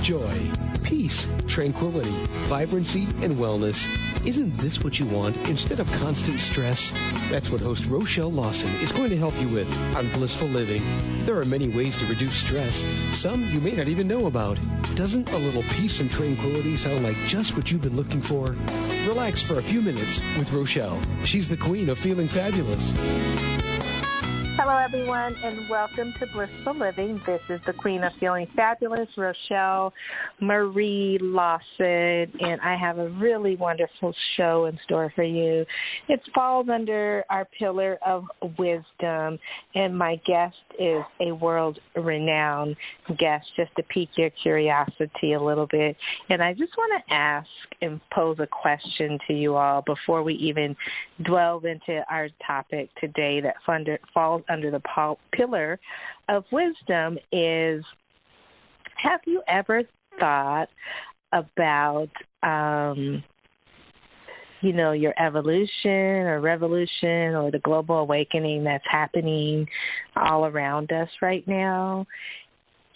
joy, peace, tranquility, vibrancy, and wellness. Isn't this what you want instead of constant stress? That's what host Rochelle Lawson is going to help you with on Blissful Living. There are many ways to reduce stress, some you may not even know about. Doesn't a little peace and tranquility sound like just what you've been looking for? Relax for a few minutes with Rochelle. She's the queen of feeling fabulous. Hello, everyone, and welcome to Blissful Living. This is the Queen of Feeling Fabulous, Rochelle Marie Lawson, and I have a really wonderful show in store for you. It falls under our pillar of wisdom, and my guest is a world-renowned guest, just to pique your curiosity a little bit. And I just want to ask and pose a question to you all before we even delve into our topic today that falls under the pillar of wisdom is, have you ever thought about, your evolution or revolution or the global awakening that's happening all around us right now?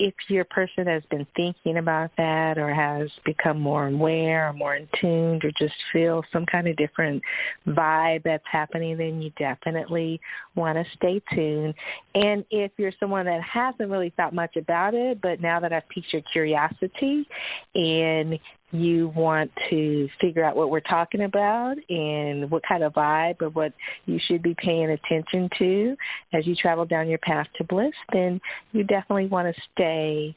If your person has been thinking about that or has become more aware or more in tune or just feel some kind of different vibe that's happening, then you definitely want to stay tuned. And if you're someone that hasn't really thought much about it, but now that I've piqued your curiosity and you want to figure out what we're talking about and what kind of vibe or what you should be paying attention to as you travel down your path to bliss, then you definitely want to stay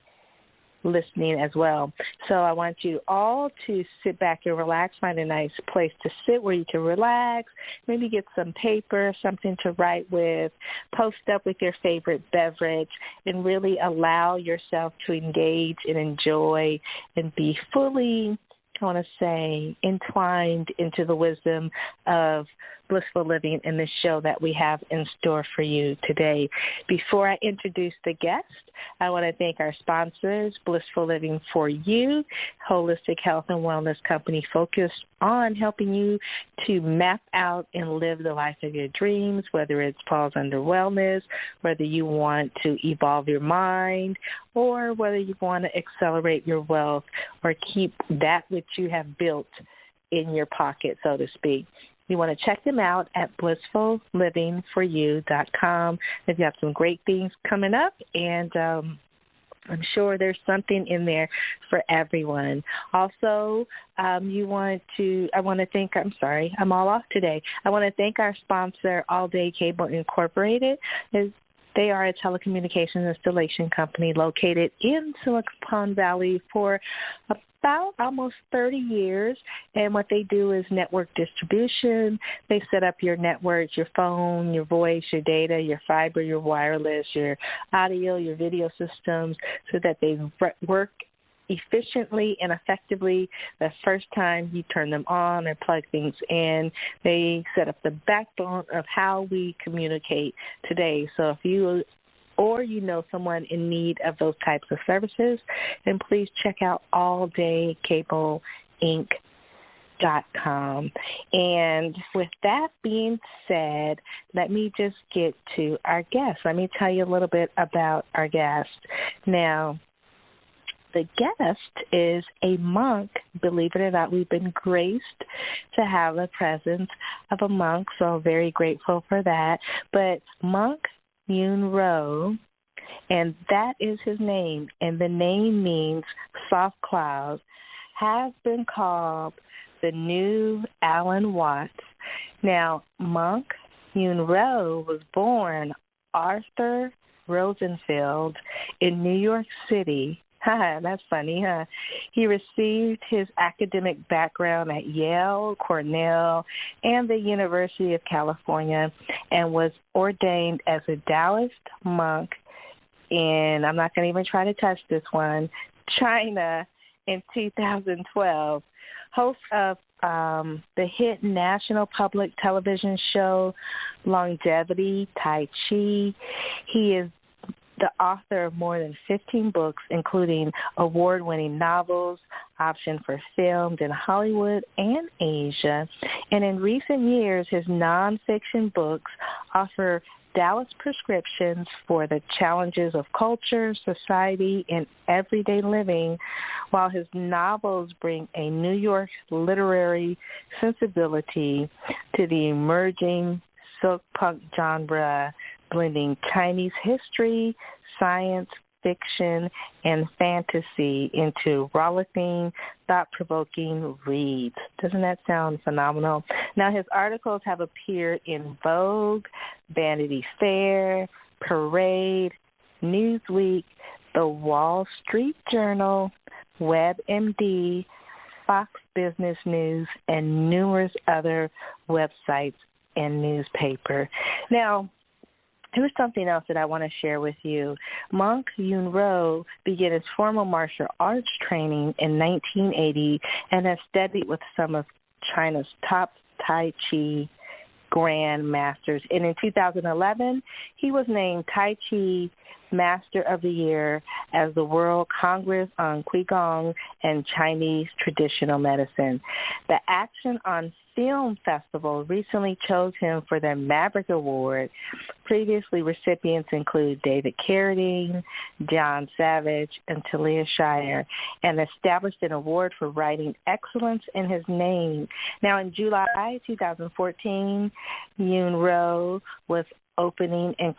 listening as well. So I want you all to sit back and relax, find a nice place to sit where you can relax, maybe get some paper, something to write with, post up with your favorite beverage, and really allow yourself to engage and enjoy and be fully, I want to say, entwined into the wisdom of Blissful Living in this show that we have in store for you today. Before I introduce the guest, I want to thank our sponsors, Blissful Living for You, holistic health and wellness company focused on helping you to map out and live the life of your dreams, whether it falls under wellness, whether you want to evolve your mind, or whether you want to accelerate your wealth or keep that which you have built in your pocket, so to speak. You want to check them out at blissfullivingforyou.com. They've got some great things coming up, and I'm sure there's something in there for everyone. Also, I'm all off today. I want to thank our sponsor, All Day Cable Incorporated. They are a telecommunications installation company located in Silicon Valley for about almost 30 years, and what they do is network distribution. They set up your networks, your phone, your voice, your data, your fiber, your wireless, your audio, your video systems, so that they work efficiently and effectively the first time you turn them on or plug things in. They set up the backbone of how we communicate today. So if you or you know someone in need of those types of services, then please check out alldaykableInc.com. And with that being said, let me just get to our guest. Let me tell you a little bit about our guest. Now, the guest is a monk. Believe it or not, we've been graced to have the presence of a monk, so I'm very grateful for that. But Monk Yoon Ro, and that is his name, and the name means soft cloud, has been called the new Alan Watts. Now, Monk Yoon Ro was born Arthur Rosenfeld in New York City. That's funny, huh? He received his academic background at Yale, Cornell, and the University of California, and was ordained as a Taoist monk in, I'm not going to even try to touch this one, China in 2012. Host of the hit national public television show Longevity Tai Chi. He is the author of more than 15 books, including award-winning novels, optioned for filmed in Hollywood and Asia. And in recent years, his nonfiction books offer Dallas prescriptions for the challenges of culture, society, and everyday living, while his novels bring a New York literary sensibility to the emerging silk punk genre, blending Chinese history, science, fiction, and fantasy into rollicking, thought-provoking reads. Doesn't that sound phenomenal? Now, his articles have appeared in Vogue, Vanity Fair, Parade, Newsweek, The Wall Street Journal, WebMD, Fox Business News, and numerous other websites and newspapers. Now, here's something else that I want to share with you. Monk Yun-ro began his formal martial arts training in 1980 and has studied with some of China's top Tai Chi Grand Masters. And in 2011, he was named Tai Chi Master of the Year as the World Congress on Qigong and Chinese Traditional Medicine. The Action on Film Festival recently chose him for their Maverick Award. Previously, recipients include David Carradine, John Savage, and Talia Shire, and established an award for writing excellence in his name. Now, in July 2014, Yun-ro was the opening and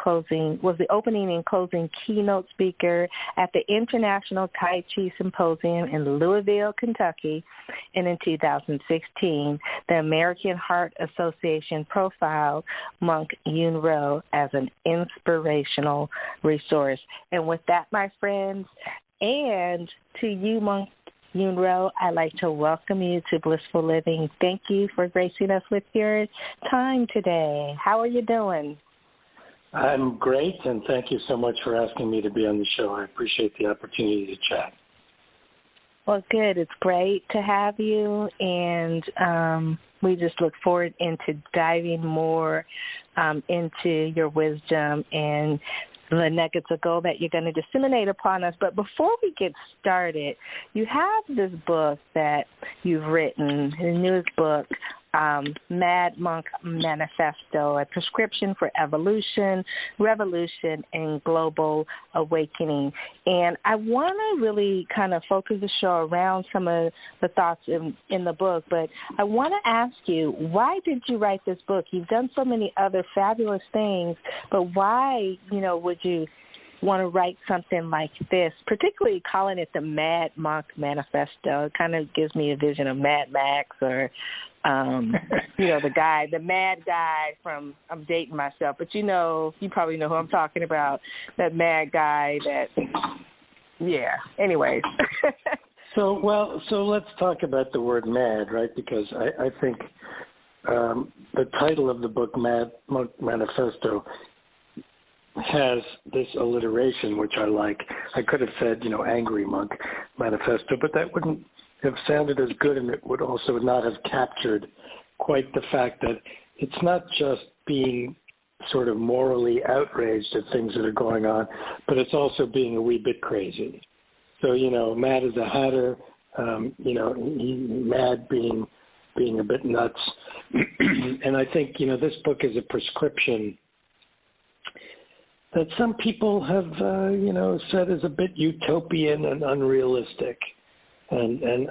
closing keynote speaker at the International Tai Chi Symposium in Louisville, Kentucky. And in 2016, the American Heart Association profiled Monk Yun-ro as an inspirational resource. And with that, my friends, and to you, Monk Yun-ro, I'd like to welcome you to Blissful Living. Thank you for gracing us with your time today. How are you doing? I'm great, and thank you so much for asking me to be on the show. I appreciate the opportunity to chat. Well, good. It's great to have you, and we just look forward into diving more into your wisdom and the nuggets of gold that you're going to disseminate upon us. But before we get started, you have this book that you've written, the newest book, Mad Monk Manifesto, a prescription for evolution, revolution, and global awakening. And I want to really kind of focus the show around some of the thoughts in the book, but I want to ask you, why did you write this book? You've done so many other fabulous things, but why, would you want to write something like this, particularly calling it the Mad Monk Manifesto? It kind of gives me a vision of Mad Max or the mad guy from, I'm dating myself, but you probably know who I'm talking about, that mad guy anyways. So let's talk about the word mad, right? Because I think the title of the book, Mad Monk Manifesto, has this alliteration, which I like. I could have said, Angry Monk Manifesto, but that wouldn't have sounded as good, and it would also not have captured quite the fact that it's not just being sort of morally outraged at things that are going on, but it's also being a wee bit crazy. So, mad as a hatter, mad being a bit nuts. And I think, this book is a prescription that some people have, said is a bit utopian and unrealistic. And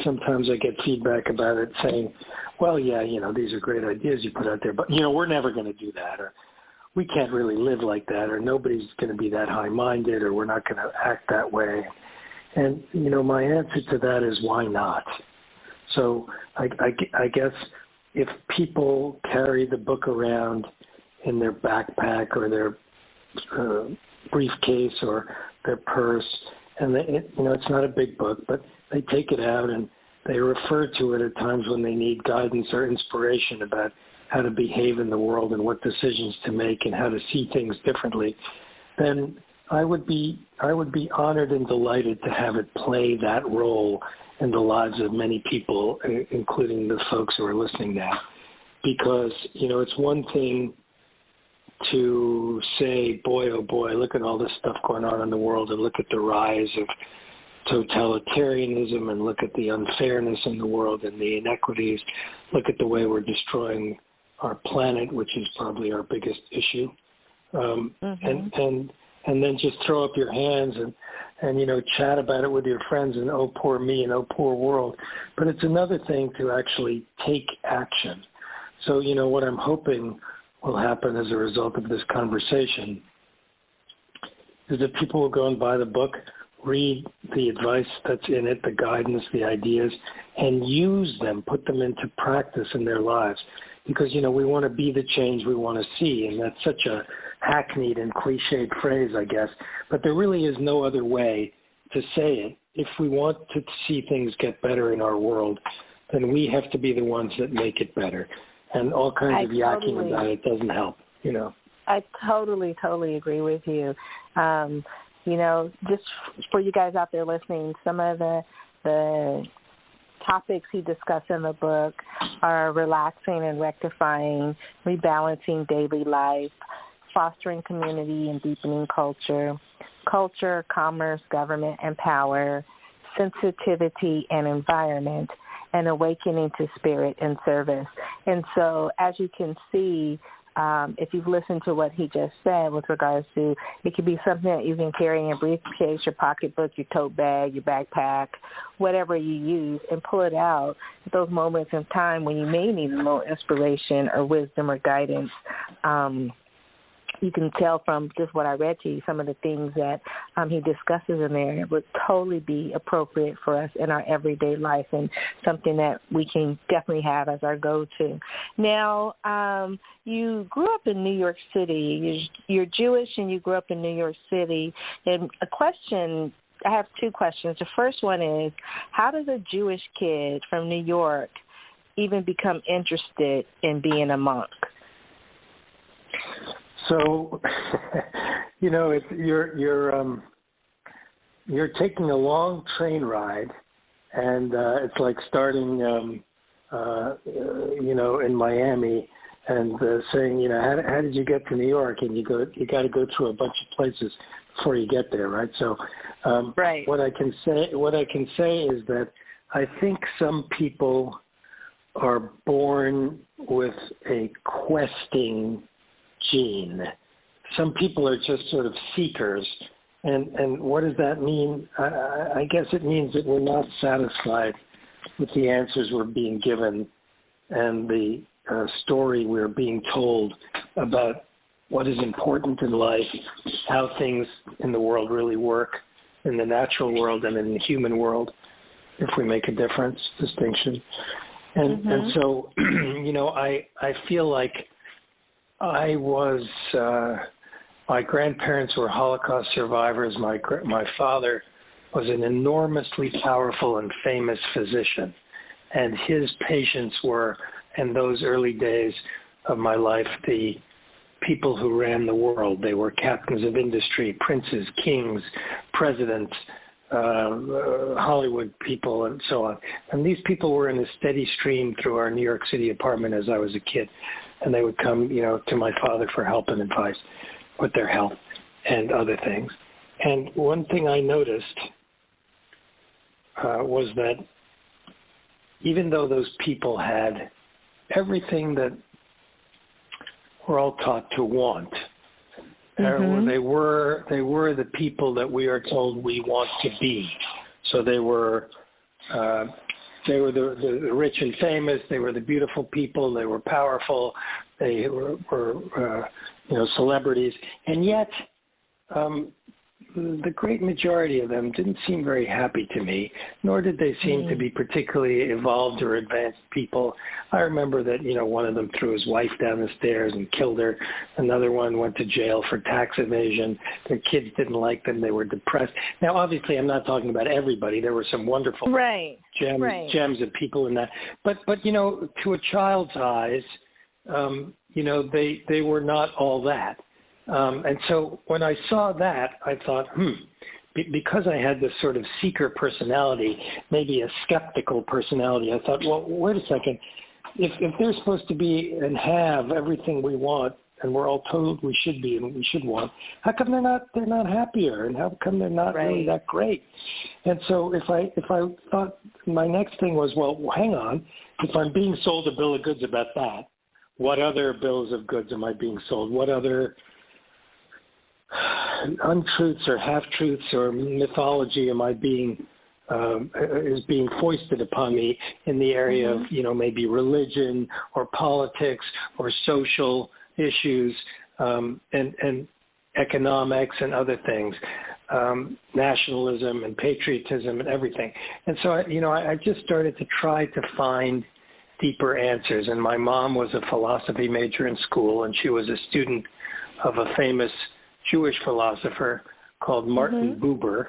sometimes I get feedback about it saying, well, yeah, these are great ideas you put out there, but, we're never going to do that, or we can't really live like that, or nobody's going to be that high-minded, or we're not going to act that way. And, my answer to that is, why not? So I guess if people carry the book around in their backpack or their briefcase or their purse, and it's not a big book, but they take it out and they refer to it at times when they need guidance or inspiration about how to behave in the world and what decisions to make and how to see things differently, then I would be honored and delighted to have it play that role in the lives of many people, including the folks who are listening now. Because, it's one thing to say, boy, oh boy, look at all this stuff going on in the world, and look at the rise of totalitarianism, and look at the unfairness in the world and the inequities. Look at the way we're destroying our planet, which is probably our biggest issue. and then just throw up your hands and chat about it with your friends and oh poor me and oh poor world. But it's another thing to actually take action. So what I'm hoping will happen as a result of this conversation is that people will go and buy the book, read the advice that's in it, the guidance, the ideas, and use them, put them into practice in their lives. Because, we want to be the change we want to see, and that's such a hackneyed and cliched phrase, I guess. But there really is no other way to say it. If we want to see things get better in our world, then we have to be the ones that make it better. And all kinds of yakking about it doesn't help, I totally agree with you. Just for you guys out there listening, some of the topics he discussed in the book are relaxing and rectifying, rebalancing daily life, fostering community and deepening culture, commerce, government, and power, sensitivity and environment, and awakening to spirit and service. And so, as you can see, if you've listened to what he just said with regards to, it could be something that you can carry in your briefcase, your pocketbook, your tote bag, your backpack, whatever you use, and pull it out at those moments in time when you may need a little inspiration or wisdom or guidance. You can tell from just what I read to you, some of the things that he discusses in there would totally be appropriate for us in our everyday life and something that we can definitely have as our go-to. Now, you grew up in New York City. You're Jewish and you grew up in New York City. And I have two questions. The first one is, how does a Jewish kid from New York even become interested in being a monk? So, you're taking a long train ride, and it's like starting, in Miami, and saying, how did you get to New York? And you got to go through a bunch of places before you get there, right? So, right. What I can say is that I think some people are born with a questing gene. Some people are just sort of seekers, and what does that mean? I guess it means that we're not satisfied with the answers we're being given and the story we're being told about what is important in life, how things in the world really work, in the natural world and in the human world, if we make a distinction. And so, I feel like I was, my grandparents were Holocaust survivors. My father was an enormously powerful and famous physician, and his patients were, in those early days of my life, the people who ran the world. They were captains of industry, princes, kings, presidents, Hollywood people, and so on. And these people were in a steady stream through our New York City apartment as I was a kid. And they would come, to my father for help and advice with their health and other things. And one thing I noticed was that even though those people had everything that we're all taught to want, they were the people that we are told we want to be. So they were the rich and famous. They were the beautiful people. They were powerful. They were celebrities. And yet, the great majority of them didn't seem very happy to me, nor did they seem to be particularly evolved or advanced people. I remember that, one of them threw his wife down the stairs and killed her. Another one went to jail for tax evasion. Their kids didn't like them. They were depressed. Now, obviously, I'm not talking about everybody. There were some wonderful gems of people in that. But to a child's eyes, they were not all that. And so when I saw that, I thought, because I had this sort of seeker personality, maybe a skeptical personality, I thought, well, wait a second. If they're supposed to be and have everything we want, and we're all told we should be and we should want, how come they're not happier, and how come they're not really that great? And so if I thought, my next thing was, well, hang on, if I'm being sold a bill of goods about that, what other bills of goods am I being sold? What other untruths or half-truths or mythology is being foisted upon me in the area of, maybe religion or politics or social issues, and economics and other things, nationalism and patriotism and everything. And so, I just started to try to find deeper answers. And my mom was a philosophy major in school, and she was a student of a famous Jewish philosopher called Martin Buber.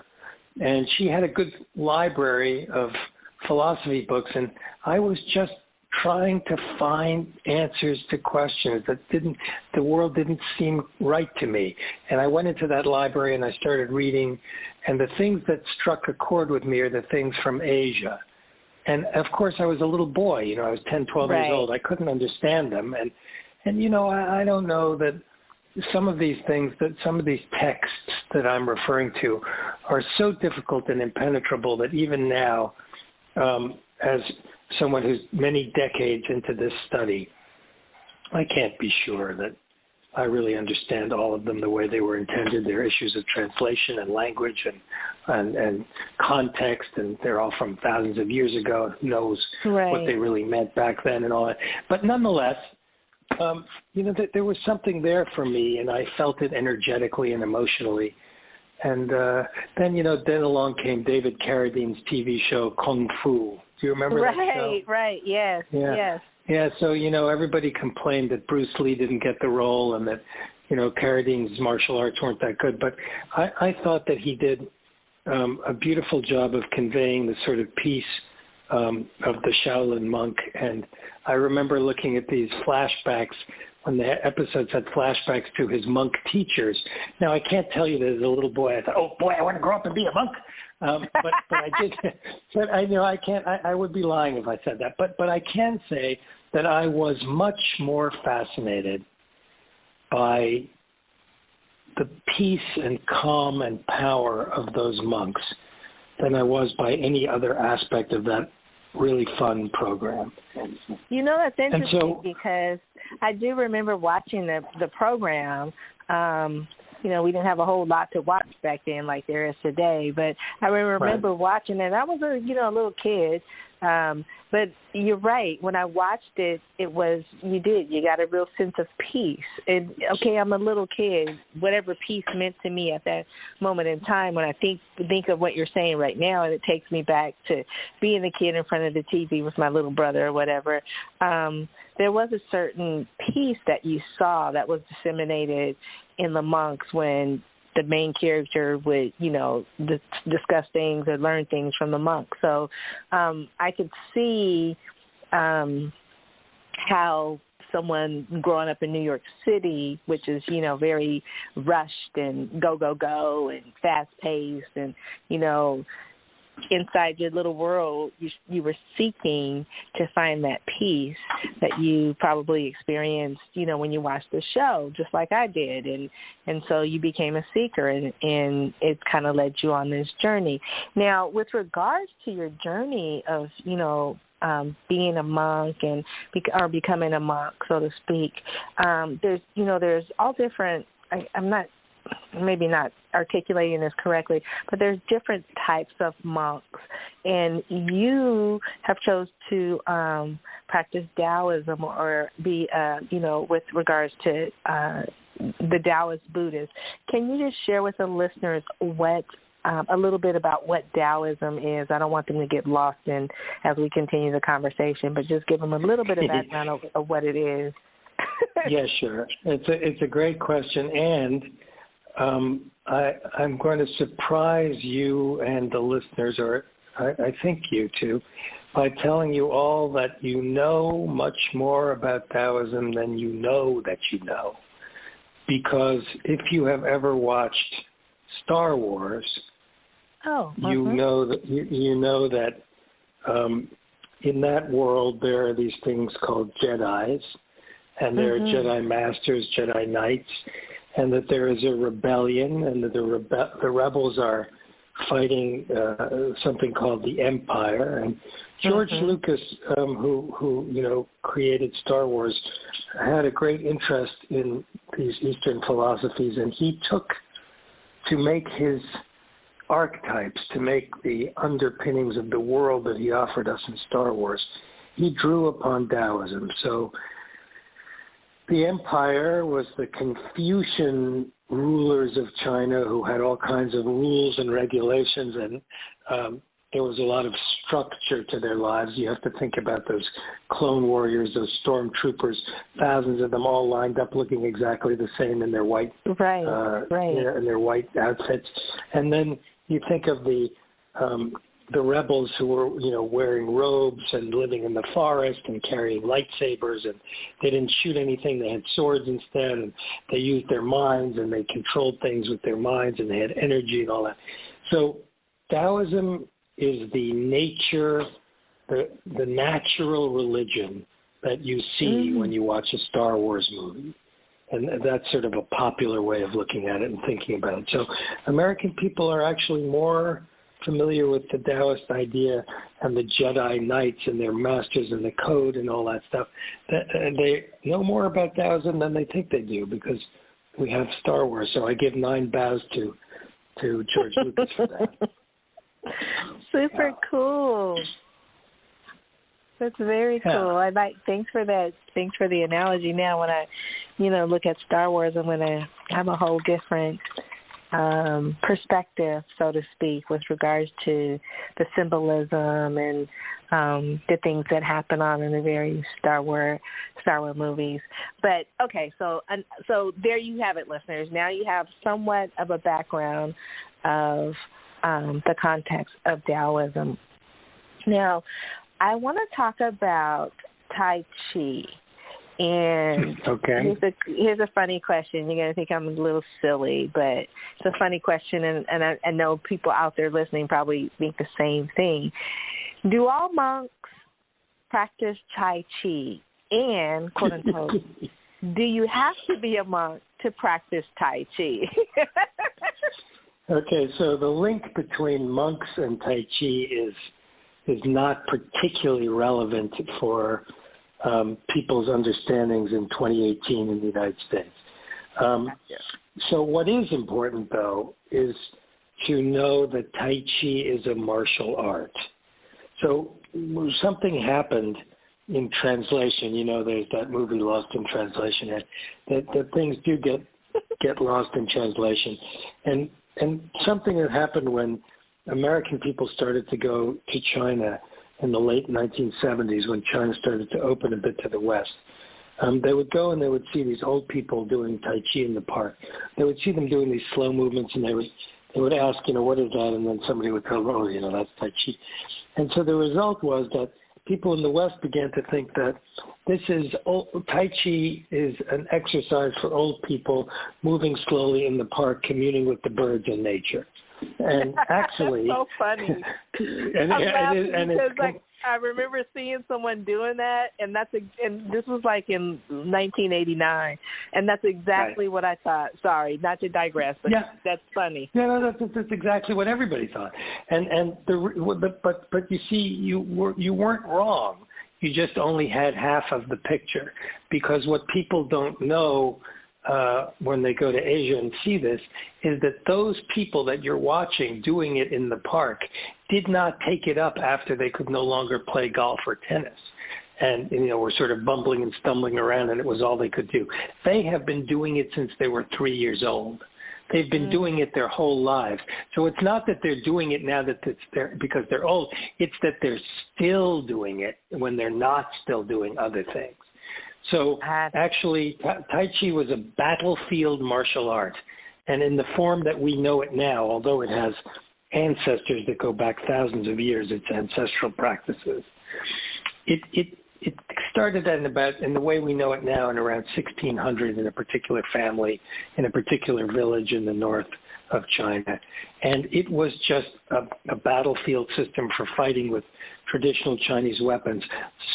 And she had a good library of philosophy books, and I was just trying to find answers to questions that the world didn't seem right to me. And I went into that library and I started reading, and the things that struck a chord with me are the things from Asia. And of course I was a little boy, I was 10, 12 years old. I couldn't understand them. And I don't know that some of these things, that some of these texts that I'm referring to are so difficult and impenetrable that even now, as someone who's many decades into this study, I can't be sure that I really understand all of them the way they were intended. There are issues of translation and language and context, and they're all from thousands of years ago. Who knows what they really meant back then and all that. But nonetheless, there was something there for me, and I felt it energetically and emotionally. And then along came David Carradine's TV show Kung Fu. Do you remember that show? Right, yes, yes. Yeah, so, everybody complained that Bruce Lee didn't get the role and that, Carradine's martial arts weren't that good. But I thought that he did a beautiful job of conveying the sort of peace of the Shaolin monk. And I remember looking at these flashbacks when the episodes had flashbacks to his monk teachers. Now, I can't tell you that as a little boy I thought, oh, boy, I want to grow up and be a monk. But I did. But I can't. I would be lying if I said that. But I can say that I was much more fascinated by the peace and calm and power of those monks than I was by any other aspect of that really fun program. That's interesting because I do remember watching the program. We didn't have a whole lot to watch back then like there is today, but I remember watching it. I was a little kid, but you're right. When I watched it, you got a real sense of peace. And okay, I'm a little kid. Whatever peace meant to me at that moment in time, when I think of what you're saying right now, and it takes me back to being a kid in front of the TV with my little brother or whatever. There was a certain peace that you saw that was disseminated in the monks when the main character would, discuss things or learn things from the monks. So I could see how someone growing up in New York City, which is, very rushed and go and fast-paced and, inside your little world, you were seeking to find that peace that you probably experienced, when you watched the show, just like I did. And so you became a seeker, and it kind of led you on this journey. Now, with regards to your journey of, being a monk or becoming a monk, so to speak, there's all different, I'm not maybe not articulating this correctly, but there's different types of monks, and you have chose to practice Taoism or be, with regards to the Taoist Buddhists. Can you just share with the listeners a little bit about what Taoism is? I don't want them to get lost in as we continue the conversation, but just give them a little bit of background of what it is. Yeah, sure. It's a great question, and I'm going to surprise you and the listeners, or I think you too, by telling you all that you know much more about Taoism than you know that you know. Because if you have ever watched Star Wars, you know that in that world there are these things called Jedis, and there are Jedi Masters, Jedi Knights, and that there is a rebellion, and that the rebels are fighting something called the Empire. And George Lucas, who created Star Wars, had a great interest in these Eastern philosophies, and he took to make his archetypes, to make the underpinnings of the world that he offered us in Star Wars, he drew upon Taoism. So the empire was the Confucian rulers of China who had all kinds of rules and regulations, and there was a lot of structure to their lives. You have to think about those clone warriors, those stormtroopers, thousands of them all lined up looking exactly the same in their white in their white outfits. And then you think of the rebels who were, you know, wearing robes and living in the forest and carrying lightsabers, and they didn't shoot anything. They had swords instead, and they used their minds, and they controlled things with their minds, and they had energy and all that. So Taoism is the nature, the natural religion that you see when you watch a Star Wars movie. And that's sort of a popular way of looking at it and thinking about it. So American people are actually more familiar with the Taoist idea and the Jedi Knights and their masters and the code and all that stuff. They know more about Taoism than they think they do because we have Star Wars. So I give 9 bows to George Lucas for that. Super cool. That's very cool. Thanks for that. Thanks for the analogy. Now, when I, look at Star Wars, I'm going to have a whole different perspective, so to speak, with regards to the symbolism and the things that happen on in the various Star Wars movies. But okay, so there you have it, listeners. Now you have somewhat of a background of the context of Taoism. Now, I want to talk about Tai Chi. And here's a funny question. You're going to think I'm a little silly, but it's a funny question, and I know people out there listening probably think the same thing. Do all monks practice Tai Chi? And, quote unquote, do you have to be a monk to practice Tai Chi? Okay, so the link between monks and Tai Chi is not particularly relevant for people's understandings in 2018 in the United States. So what is important, though, is to know that Tai Chi is a martial art. So something happened in translation. There's that movie Lost in Translation, that things do get lost in translation. And something that happened when American people started to go to China in the late 1970s, when China started to open a bit to the West, they would go and they would see these old people doing Tai Chi in the park. They would see them doing these slow movements, and they would ask, what is that? And then somebody would tell them, that's Tai Chi. And so the result was that people in the West began to think that Tai Chi is an exercise for old people moving slowly in the park, communing with the birds and nature. And actually, that's so funny. I remember seeing someone doing that, and this was like in 1989, and that's exactly what I thought. Sorry, not to digress, but that's funny. Yeah, no, that's exactly what everybody thought. But you see, you weren't wrong. You just only had half of the picture, because what people don't know when they go to Asia and see this is that those people that you're watching doing it in the park did not take it up after they could no longer play golf or tennis and were sort of bumbling and stumbling around, and it was all they could do. They have been doing it since they were 3 years old. They've been doing it their whole lives. So it's not that they're doing it now because they're old. It's that they're still doing it when they're not still doing other things. So actually, Tai Chi was a battlefield martial art. And in the form that we know it now, although it has ancestors that go back thousands of years, its ancestral practices, it started in the way we know it now in around 1600 in a particular family, in a particular village in the north of China. And it was just a battlefield system for fighting with traditional Chinese weapons,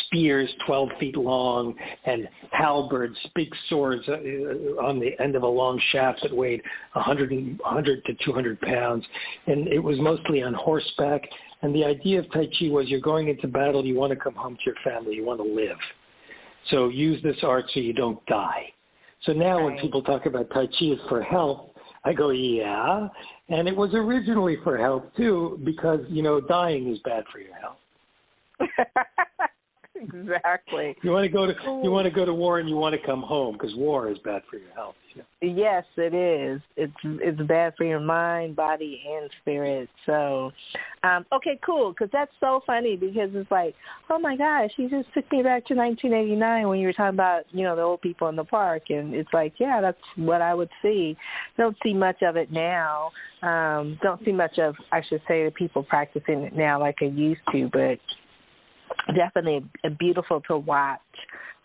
spears 12 feet long and halberds, big swords on the end of a long shaft that weighed 100 to 200 pounds. And it was mostly on horseback. And the idea of Tai Chi was you're going into battle, you want to come home to your family, you want to live. So use this art so you don't die. So now when people talk about Tai Chi is for health, I go, yeah. And it was originally for health, too, because, dying is bad for your health. Exactly. You want to go to war and you want to come home because war is bad for your health. Yes, it is. It's bad for your mind, body, and spirit. So, okay, cool. Because that's so funny because it's like, oh my gosh, you just took me back to 1989 when you were talking about the old people in the park, and it's like, yeah, that's what I would see. Don't see much of it now. Don't see much of, I should say, the people practicing it now like I used to, but definitely beautiful to watch.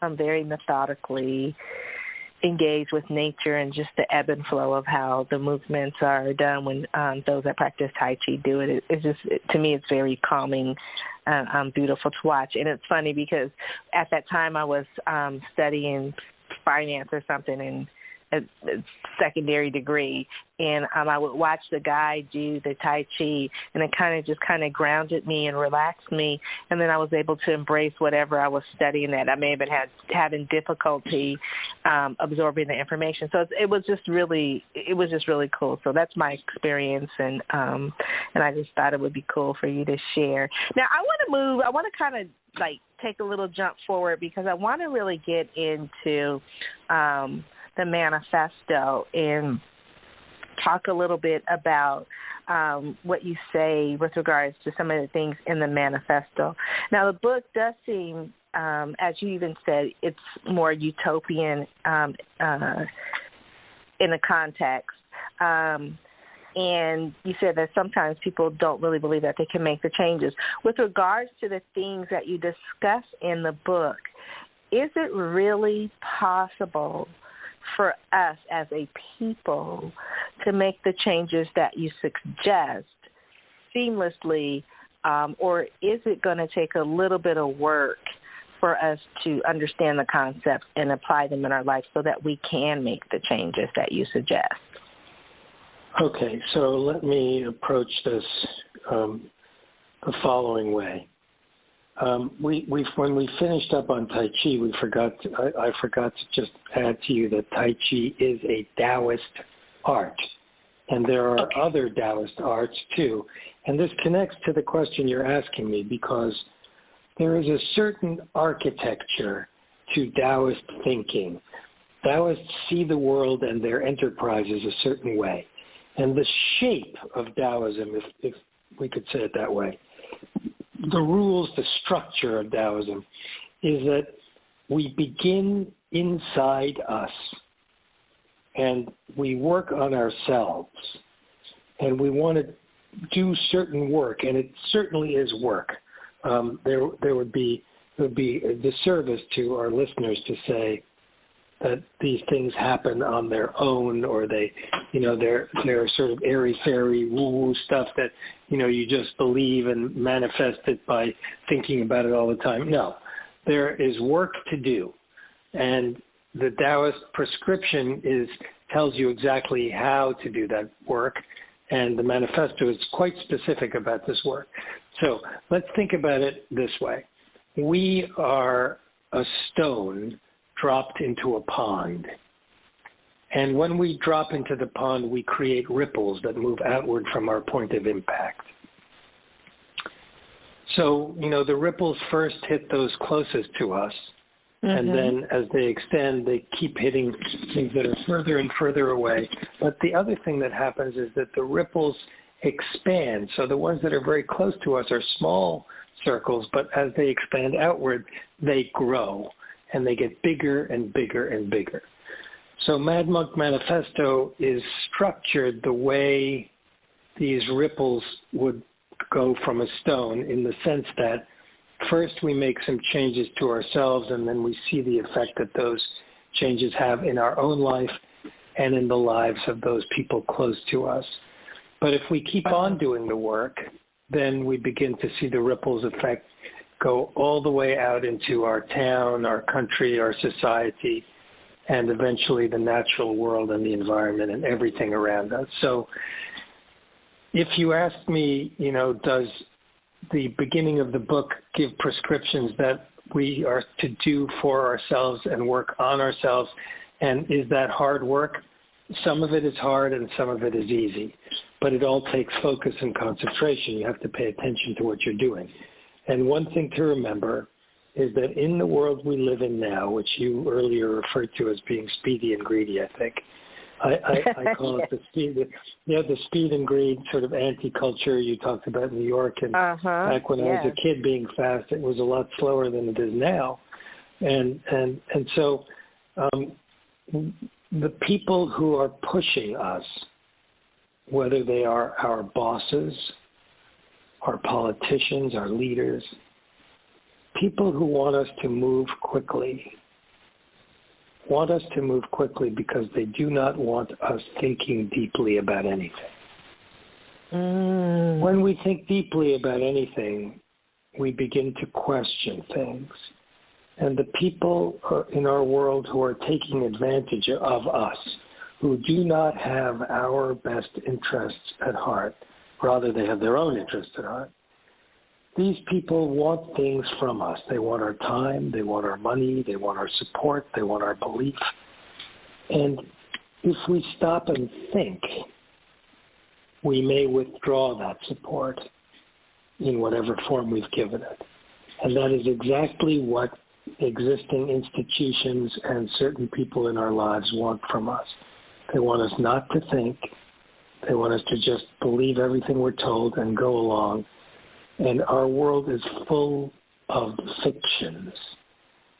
I'm very methodically engaged with nature and just the ebb and flow of how the movements are done when those that practice Tai Chi do it. It's just, to me, it's very calming, beautiful to watch. And it's funny because at that time I was studying finance or something in a secondary degree, and I would watch the guy do the Tai Chi, and it kind of grounded me and relaxed me, and then I was able to embrace whatever I was studying that I may have been having difficulty absorbing the information. So it was just really cool. So that's my experience, and I just thought it would be cool for you to share. Now I want to kind of like take a little jump forward because I want to really get into the manifesto and talk a little bit about what you say with regards to some of the things in the manifesto. Now, the book does seem, as you even said, it's more utopian in a context. And you said that sometimes people don't really believe that they can make the changes. With regards to the things that you discuss in the book, is it really possible for us as a people to make the changes that you suggest seamlessly, or is it going to take a little bit of work for us to understand the concepts and apply them in our life so that we can make the changes that you suggest? Okay, so let me approach this the following way. When we finished up on Tai Chi, I forgot to just add to you that Tai Chi is a Taoist art, and there are other Taoist arts too. And this connects to the question you're asking me because there is a certain architecture to Taoist thinking. Taoists see the world and their enterprises a certain way, and the shape of Taoism, if we could say it that way, the rules, the structure of Taoism is that we begin inside us and we work on ourselves and we want to do certain work, and it certainly is work. There would be a disservice to our listeners to say that these things happen on their own, or they're sort of airy-fairy woo-woo stuff that, you just believe and manifest it by thinking about it all the time. No, there is work to do. And the Taoist prescription tells you exactly how to do that work, and the manifesto is quite specific about this work. So let's think about it this way. We are a stone dropped into a pond. And when we drop into the pond, we create ripples that move outward from our point of impact. So, the ripples first hit those closest to us, and then as they extend, they keep hitting things that are further and further away. But the other thing that happens is that the ripples expand. So the ones that are very close to us are small circles, but as they expand outward, they grow, and they get bigger and bigger and bigger. So Mad Monk Manifesto is structured the way these ripples would go from a stone, in the sense that first we make some changes to ourselves, and then we see the effect that those changes have in our own life and in the lives of those people close to us. But if we keep on doing the work, then we begin to see the ripples effect go all the way out into our town, our country, our society, and eventually the natural world and the environment and everything around us. So if you ask me, does the beginning of the book give prescriptions that we are to do for ourselves and work on ourselves, and is that hard work? some of it is hard and some of it is easy, but it all takes focus and concentration. You have to pay attention to what you're doing. And one thing to remember is that in the world we live in now, which you earlier referred to as being speedy and greedy, I think, I call it the speed and greed sort of anti-culture you talked about in New York. And back when I was a kid being fast, it was a lot slower than it is now. And so the people who are pushing us, whether they are our bosses, our politicians, our leaders, people who want us to move quickly, because they do not want us thinking deeply about anything. When we think deeply about anything, we begin to question things. And the people in our world who are taking advantage of us, who do not have our best interests at heart, rather they have their own interests at heart, these people want things from us. They want our time, they want our money, they want our support, they want our belief. And if we stop and think, we may withdraw that support in whatever form we've given it. And that is exactly what existing institutions and certain people in our lives want from us. They want us not to think. They want us to just believe everything we're told and go along. And our world is full of fictions.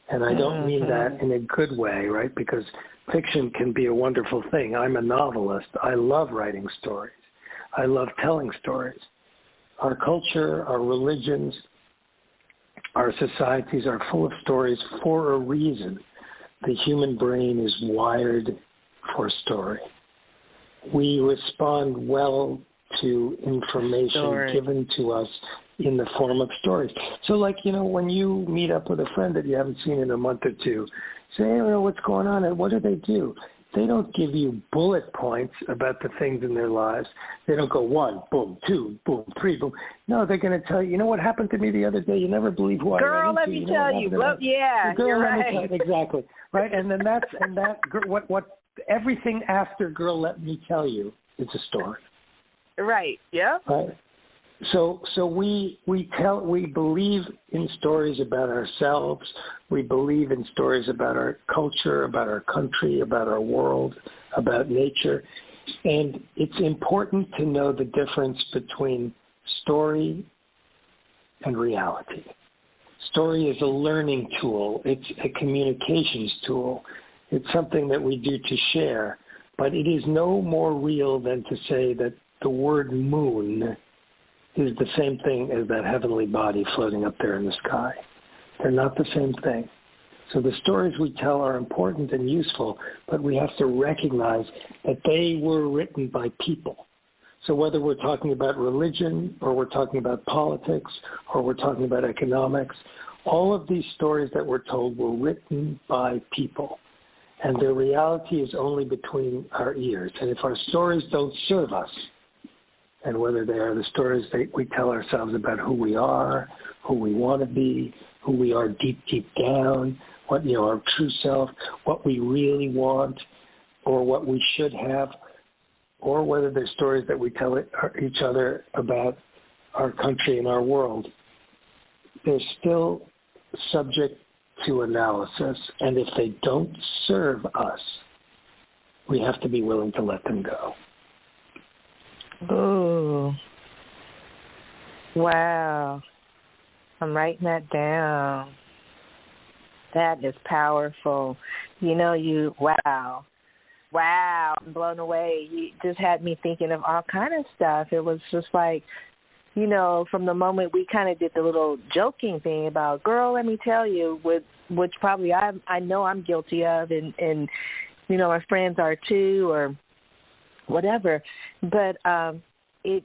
And I don't mean that in a good way, right? Because fiction can be a wonderful thing. I'm a novelist. I love writing stories. I love telling stories. Our culture, our religions, our societies are full of stories for a reason. The human brain is wired for story. We respond well to information given to us in the form of stories. So like, when you meet up with a friend that you haven't seen in a month or two, say, hey, what's going on? And what do? They don't give you bullet points about the things in their lives. They don't go 1, boom, 2, boom, 3, boom. No, they're going to tell you, what happened to me the other day? You never believe who I ran into. Let me tell you. Well, yeah, you're right. Exactly. Right? And then what everything after girl, let me tell you, is a story. Right. Yeah. Right. So we believe in stories about ourselves. We believe in stories about our culture, about our country, about our world, about nature. And it's important to know the difference between story and reality. Story is a learning tool. It's a communications tool. It's something that we do to share. But it is no more real than to say that the word moon is the same thing as that heavenly body floating up there in the sky. They're not the same thing. So the stories we tell are important and useful, but we have to recognize that they were written by people. So whether we're talking about religion or we're talking about politics or we're talking about economics, all of these stories that we're told were written by people. And their reality is only between our ears. And if our stories don't serve us, and whether they are the stories that we tell ourselves about who we are, who we want to be, who we are deep, deep down, what our true self, what we really want, or what we should have, or whether they're stories that we tell each other about our country and our world, they're still subject to analysis. And if they don't serve us, we have to be willing to let them go. Oh, wow. I'm writing that down. That is powerful. Wow, I'm blown away. You just had me thinking of all kind of stuff. It was just like, from the moment we kind of did the little joking thing about, girl, let me tell you, which probably I know I'm guilty of, and my friends are too, or whatever. But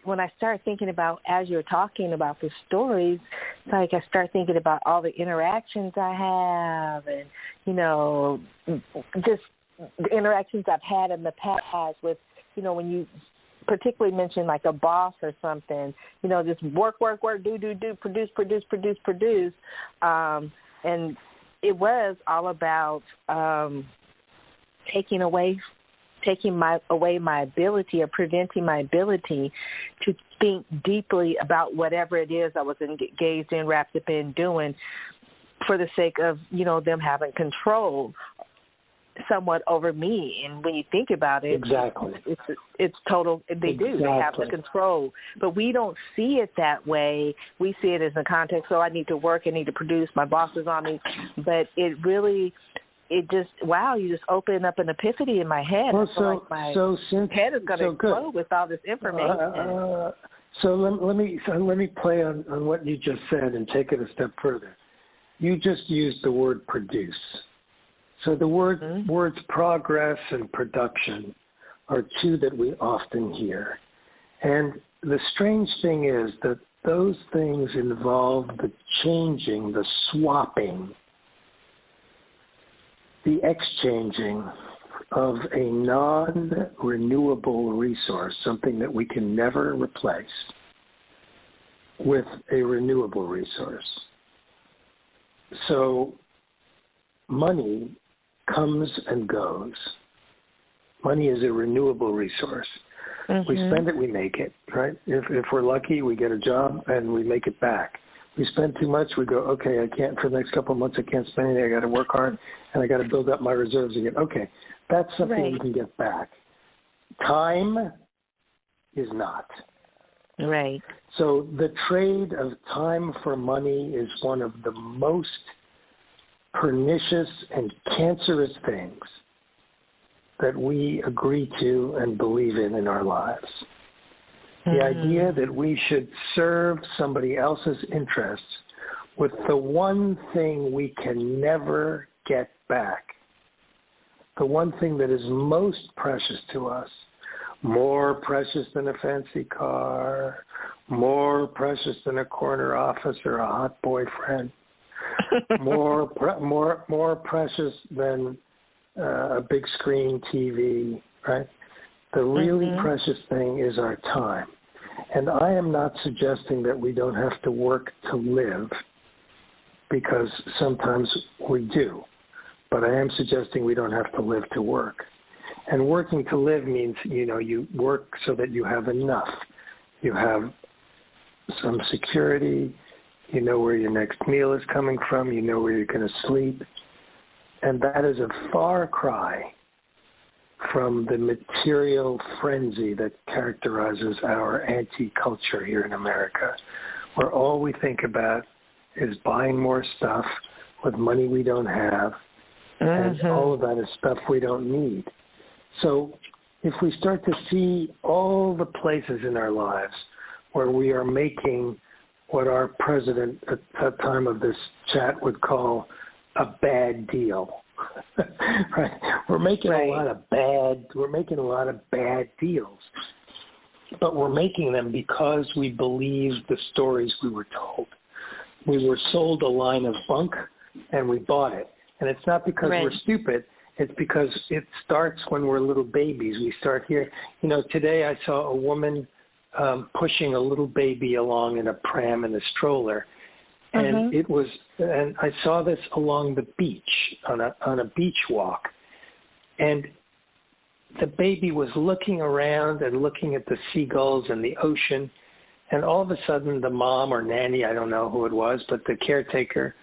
when I start thinking about, as you're talking about the stories, it's like I start thinking about all the interactions I have, and just the interactions I've had in the past with, when you particularly mention like a boss or something, just work, do, produce. And it was all about taking away taking away my ability or preventing my ability to think deeply about whatever it is I was engaged in, wrapped up in doing, for the sake of, them having control somewhat over me. And when you think about it, exactly, it's total. They do. They have the control, but we don't see it that way. We see it as a context. So I need to work. I need to produce. My boss is on me. But you just open up an epiphany in my head. Well, my head is going to explode with all this information. So let me play on what you just said and take it a step further. You just used the word produce. So the words progress and production are two that we often hear. And the strange thing is that those things involve the changing, the swapping, the exchanging of a non-renewable resource, something that we can never replace, with a renewable resource. So money comes and goes. Money is a renewable resource. Mm-hmm. We spend it, we make it, right? If we're lucky, we get a job and we make it back. We spend too much, we go, okay, I can't, for the next couple of months, I can't spend anything. I got to work hard and I got to build up my reserves again. Okay, that's something we can get back. Time is not. Right. So the trade of time for money is one of the most pernicious and cancerous things that we agree to and believe in our lives. The idea that we should serve somebody else's interests with the one thing we can never get back, the one thing that is most precious to us, more precious than a fancy car, more precious than a corner office or a hot boyfriend, more precious than a big screen TV, right? The really precious thing is our time. And I am not suggesting that we don't have to work to live, because sometimes we do. But I am suggesting we don't have to live to work. And working to live means, you work so that you have enough. You have some security. You know where your next meal is coming from. You know where you're going to sleep. And that is a far cry from the material frenzy that characterizes our anti-culture here in America, where all we think about is buying more stuff with money we don't have, and all of that is stuff we don't need. So if we start to see all the places in our lives where we are making what our president at the time of this chat would call a bad deal, right? We're making a lot of bad deals, but we're making them because we believe the stories we were told. We were sold a line of bunk and we bought it. And it's not because we're stupid. It's because it starts when we're little babies. We start here. Today I saw a woman pushing a little baby along in a pram in a stroller. And and I saw this along the beach on a beach walk, and the baby was looking around and looking at the seagulls and the ocean, and all of a sudden the mom or nanny, I don't know who it was, but the caretaker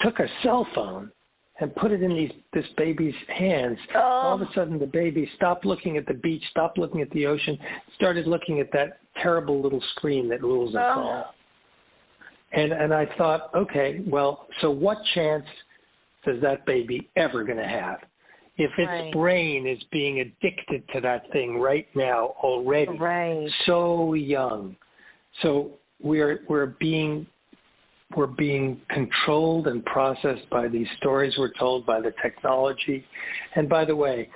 took a cell phone and put it in this baby's hands. All of a sudden the baby stopped looking at the beach, stopped looking at the ocean, started looking at that terrible little screen that rules us all. And I thought, okay, well, so what chance does that baby ever going to have if its brain is being addicted to that thing right now already, so young? So we're being controlled and processed by these stories we're told, by the technology. And by the way,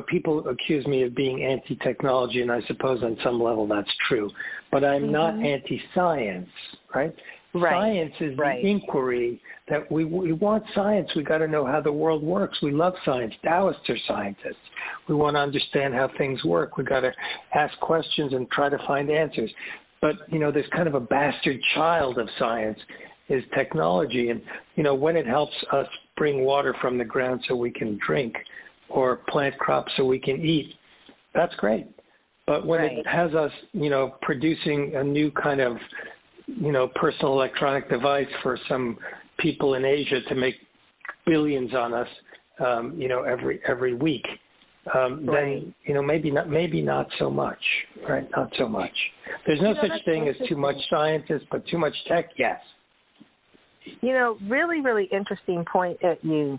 people accuse me of being anti-technology, and I suppose on some level that's true. But I'm not anti-science, right? Science is the inquiry that we want science. We got to know how the world works. We love science. Taoists are scientists. We want to understand how things work. We got to ask questions and try to find answers. But, there's kind of a bastard child of science is technology. And, when it helps us bring water from the ground so we can drink, or plant crops so we can eat, that's great. But when it has us, producing a new kind of, personal electronic device for some people in Asia to make billions on us, every week, then maybe not so much, right? Not so much. There's no such thing as too much scientists, but too much tech, yes. Really, really interesting point that you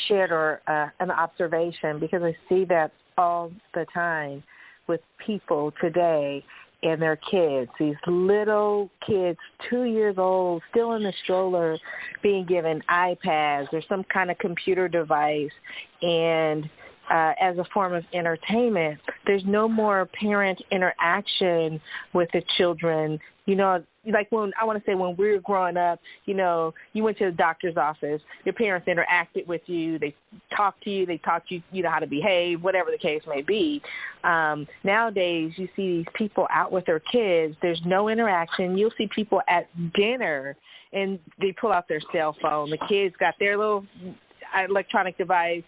shared, or an observation, because I see that all the time with people today and their kids, these little kids, 2 years old, still in the stroller, being given iPads or some kind of computer device, and as a form of entertainment. There's no more parent interaction with the children. Like when we were growing up, you went to the doctor's office, your parents interacted with you, they talked to you, they taught you, how to behave, whatever the case may be. Nowadays, you see these people out with their kids, there's no interaction. You'll see people at dinner, and they pull out their cell phone. The kids got their little electronic device.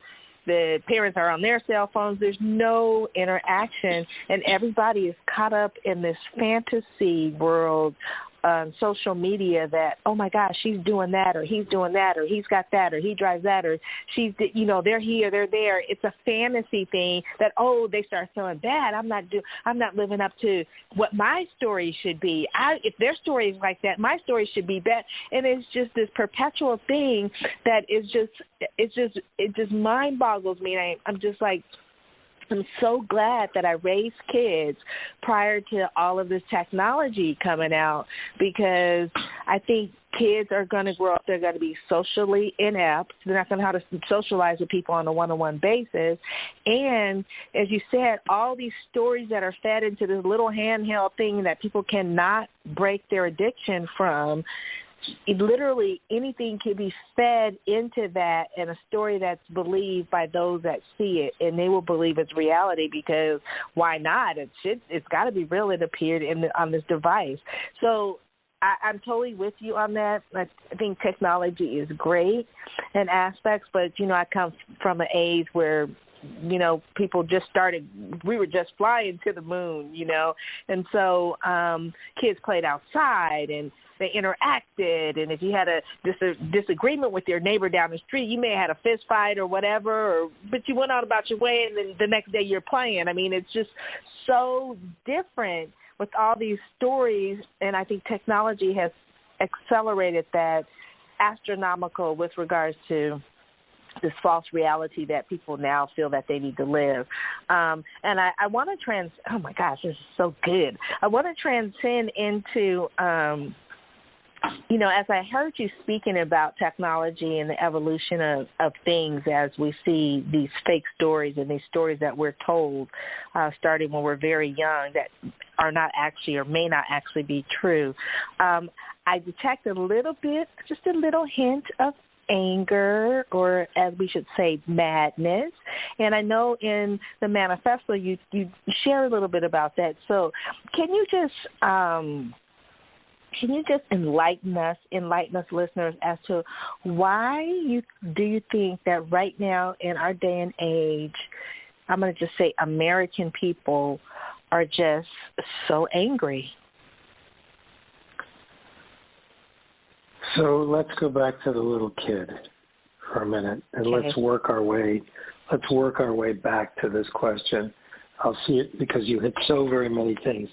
The parents are on their cell phones. There's no interaction, and everybody is caught up in this fantasy world on social media that, oh, my gosh, she's doing that, or he's doing that, or he's got that, or he drives that, or she's, they're here, they're there. It's a fantasy thing that, they start feeling bad. I'm not living up to what my story should be. If their story is like that, my story should be better. And it's just this perpetual thing that is it just mind boggles me. And I'm just like, I'm so glad that I raised kids prior to all of this technology coming out, because I think kids are going to grow up, they're going to be socially inept. They're not going to know how to socialize with people on a one-on-one basis. And as you said, all these stories that are fed into this little handheld thing that people cannot break their addiction from, literally anything can be fed into that, and a story that's believed by those that see it, and they will believe it's reality, because why not? It's got to be real. It appeared on this device. So I'm totally with you on that. I think technology is great in aspects, but, I come from an age where people just we were just flying to the moon, and so kids played outside and they interacted, and if you had a disagreement with your neighbor down the street, you may have had a fist fight or whatever, but you went on about your way, and then the next day you're playing. I mean, it's just so different with all these stories, and I think technology has accelerated that astronomical with regards to this false reality that people now feel that they need to live. And I want to oh my gosh, this is so good. I want to transcend into, as I heard you speaking about technology and the evolution of things as we see these fake stories and these stories that we're told starting when we're very young that are not actually or may not actually be true, I detect a little bit, just a little hint of anger, or as we should say, madness. And I know in the manifesto you share a little bit about that. So can you just enlighten us listeners as to why do you think that right now in our day and age, I'm going to just say American people are just so angry? So let's go back to the little kid for a minute, and let's work our way back to this question. I'll see it because you hit so very many things.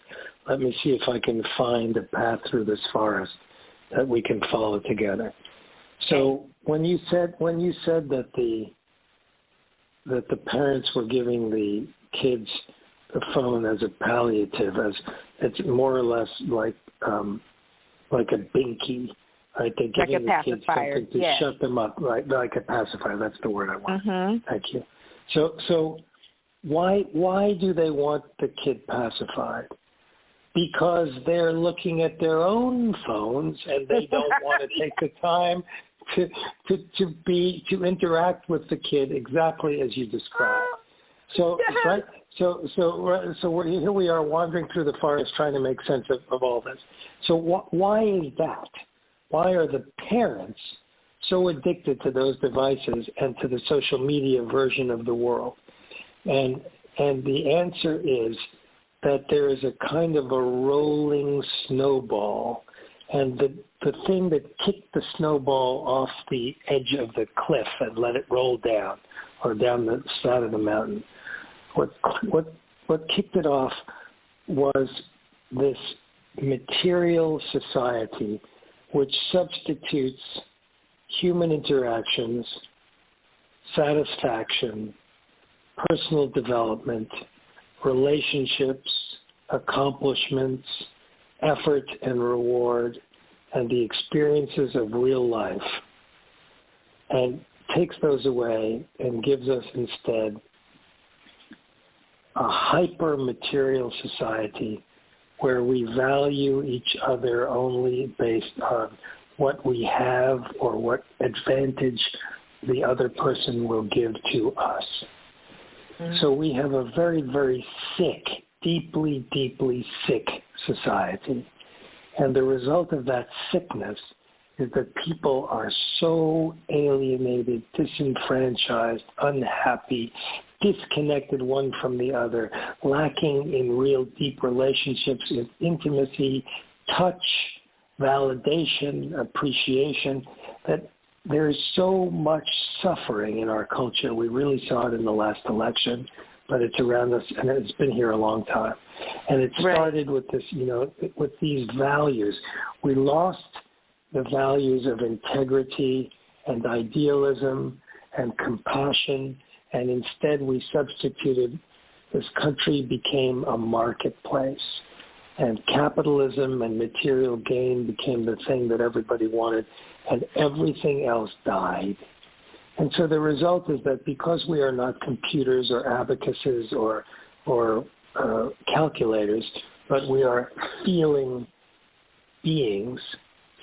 Let me see if I can find a path through this forest that we can follow together. So when you said that the parents were giving the kids the phone as a palliative, as it's more or less like a binky. Right, they're giving like the kids something to shut them up, right? Like a pacifier. That's the word I want. Mm-hmm. Thank you. So why do they want the kid pacified? Because they're looking at their own phones and they don't want to take the time to interact with the kid exactly as you described. So right. So here we are wandering through the forest trying to make sense of all this. So why is that? Why are the parents so addicted to those devices and to the social media version of the world. And the answer is that there is a kind of a rolling snowball. And the thing that kicked the snowball off the edge of the cliff and let it roll down, or down the side of the mountain, what kicked it off was this material society which substitutes human interactions, satisfaction, personal development, relationships, accomplishments, effort and reward, and the experiences of real life, and takes those away and gives us instead a hyper-material society where we value each other only based on what we have or what advantage the other person will give to us. Mm-hmm. So we have a very, very sick, deeply, deeply sick society. And the result of that sickness is that people are so alienated, disenfranchised, unhappy, disconnected one from the other, lacking in real deep relationships, in intimacy, touch, validation, appreciation, that there is so much suffering in our culture. We really saw it in the last election, but it's around us, and it's been here a long time. And it started with this, with these values. We lost the values of integrity and idealism and compassion, and instead we substituted, this country became a marketplace. And capitalism and material gain became the thing that everybody wanted, and everything else died. And so the result is that because we are not computers or abacuses or calculators, but we are feeling beings,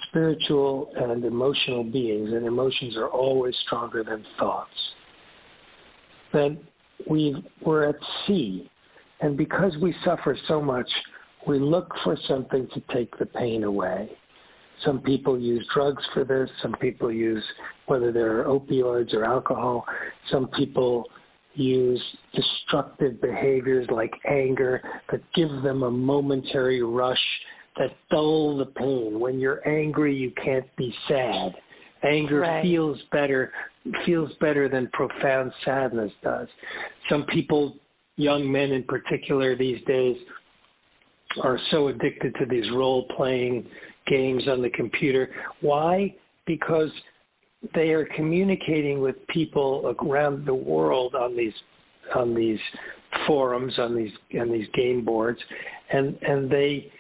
spiritual and emotional beings, and emotions are always stronger than thoughts, then we're at sea. And because we suffer so much, we look for something to take the pain away. Some people use drugs for this. Some people use, whether they're opioids or alcohol, some people use destructive behaviors like anger that give them a momentary rush that dull the pain. When you're angry, you can't be sad. Anger feels better than profound sadness does. Some people, young men in particular these days, are so addicted to these role-playing games on the computer. Why? Because they are communicating with people around the world on these forums, on these game boards, and they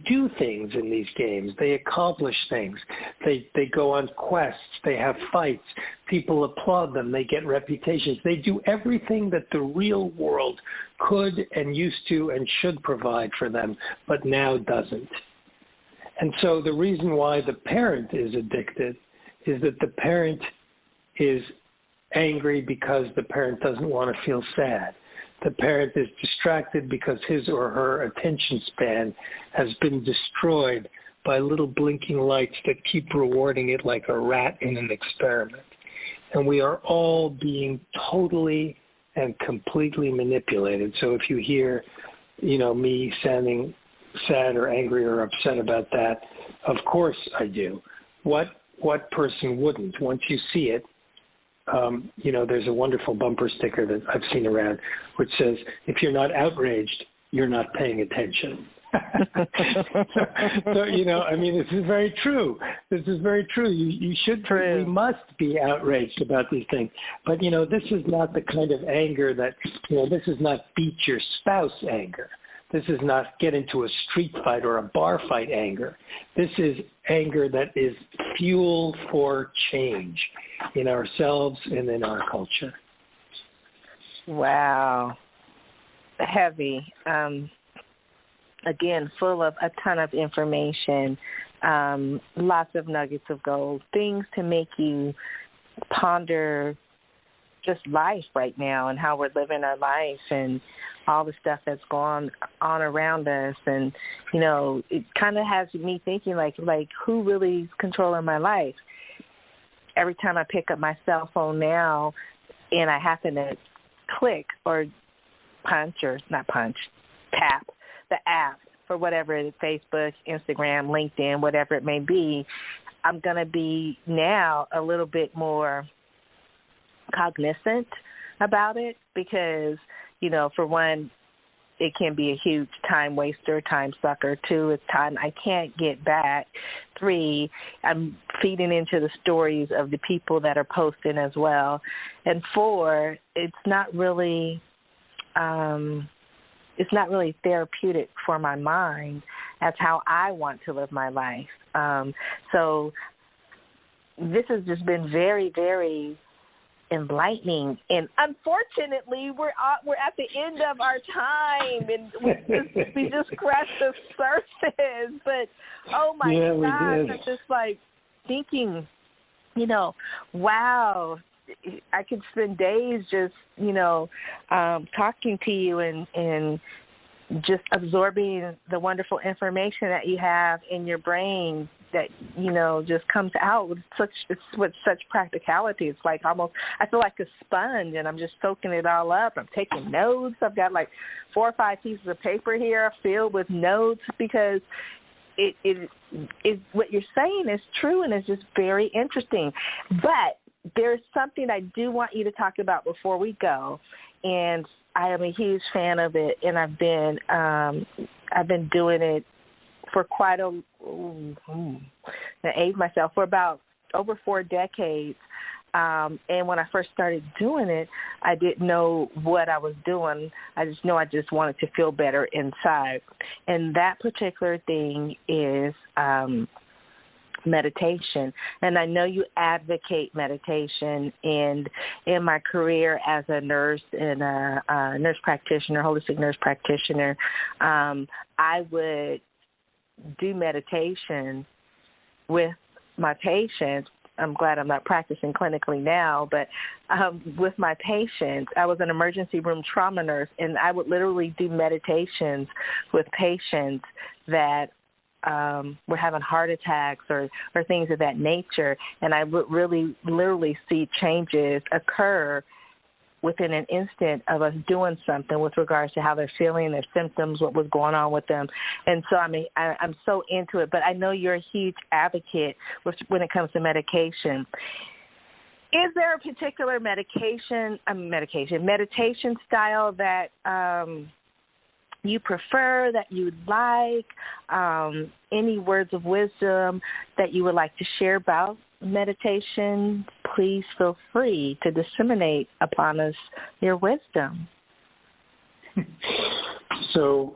do things in these games. They accomplish things. They go on quests. They have fights. People applaud them. They get reputations. They do everything that the real world could and used to and should provide for them, but now doesn't. And so the reason why the parent is addicted is that the parent is angry because the parent doesn't want to feel sad. The parent is distracted because his or her attention span has been destroyed by little blinking lights that keep rewarding it like a rat in an experiment. And we are all being totally and completely manipulated. So if you hear, me sounding sad or angry or upset about that, of course I do. What person wouldn't? Once you see it, there's a wonderful bumper sticker that I've seen around which says, if you're not outraged, you're not paying attention. So, this is very true. This is very true. You should, we must be outraged about these things. But, this is not the kind of anger that, this is not beat your spouse anger. This is not get into a street fight or a bar fight anger. This is anger that is fuel for change in ourselves and in our culture. Wow. Heavy. Again, full of a ton of information, lots of nuggets of gold, things to make you ponder just life right now and how we're living our life and all the stuff that's going on around us. And, it kind of has me thinking like who really is controlling my life? every time I pick up my cell phone now and I happen to click or tap the app for whatever it is, Facebook, Instagram, LinkedIn, whatever it may be, I'm going to be now a little bit more cognizant about it because, for one, it can be a huge time waster, time sucker. 2, it's time I can't get back. 3, I'm feeding into the stories of the people that are posting as well. And 4, it's not really therapeutic for my mind. That's how I want to live my life. So this has just been very, very enlightening, and unfortunately, we're at the end of our time, and we just scratched the surface. But oh my gosh, I'm just like thinking, wow, I could spend days just talking to you and just absorbing the wonderful information that you have in your brain that just comes out with such practicality. It's like almost I feel like a sponge, and I'm just soaking it all up. I'm taking notes. I've got like 4 or 5 pieces of paper here filled with notes because it what you're saying is true, and it's just very interesting. But there's something I do want you to talk about before we go, and I am a huge fan of it, and I've been doing it for quite for about over 4 decades. And when I first started doing it, I didn't know what I was doing. I just know I just wanted to feel better inside. And that particular thing is meditation. And I know you advocate meditation. And in my career as a nurse and a nurse practitioner, holistic nurse practitioner, I would do meditation with my patients. I'm glad I'm not practicing clinically now, but with my patients, I was an emergency room trauma nurse, and I would literally do meditations with patients that were having heart attacks or things of that nature, and I would really literally see changes occur within an instant of us doing something with regards to how they're feeling, their symptoms, what was going on with them. And so, I'm so into it. But I know you're a huge advocate when it comes to medication. Is there a particular meditation style that you prefer, that you'd like? Any words of wisdom that you would like to share about meditation? Please feel free to disseminate upon us your wisdom. So,